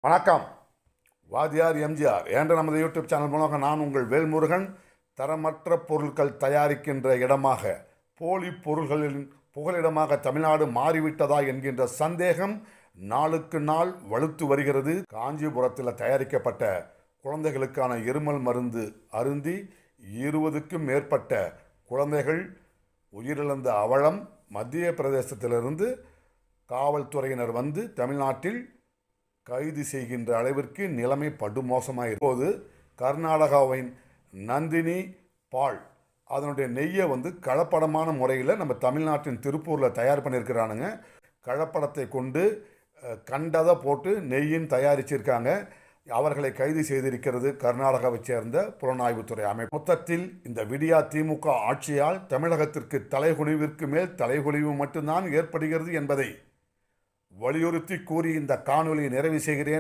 வணக்கம். வாதியார் எம்ஜிஆர் என்ற நமது யூடியூப் சேனல் மூலமாக நான் உங்கள் வேல்முருகன். தரமற்ற பொருட்கள் தயாரிக்கின்ற இடமாக, போலி பொருள்களின் புகலிடமாக தமிழ்நாடு மாறிவிட்டதா என்கின்ற சந்தேகம் நாளுக்கு நாள் வலுத்து வருகிறது. காஞ்சிபுரத்தில் தயாரிக்கப்பட்ட குழந்தைகளுக்கான இருமல் மருந்து அருந்தி 20க்கும் மேற்பட்ட குழந்தைகள் உயிரிழந்த அவலம் மத்திய பிரதேசத்திலிருந்து காவல்துறையினர் வந்து தமிழ்நாட்டில் கைது செய்கின்ற அளவிற்கு நிலைமை படுமோசமாக இப்போது கர்நாடகாவின் நந்தினி பால் அதனுடைய நெய்யை கலப்படமான முறையில் நம்ம தமிழ்நாட்டின் திருப்பூரில் தயார் பண்ணியிருக்கிறானுங்க. கலப்படத்தை கொண்டு கண்டதை போட்டு நெய்யின் தயாரிச்சிருக்காங்க. அவர்களை கைது செய்திருக்கிறது கர்நாடகாவை சேர்ந்த புலனாய்வுத்துறை அமைப்பு. மொத்தத்தில் இந்த விடியா திமுக ஆட்சியால் தமிழகத்திற்கு தலைகுனிவிற்கு மேல் தலைகுனிவு மட்டும்தான் ஏற்படுகிறது என்பதை வலியுறுத்தி கூறி இந்த காணொலியை நிறைவு செய்கிறேன்.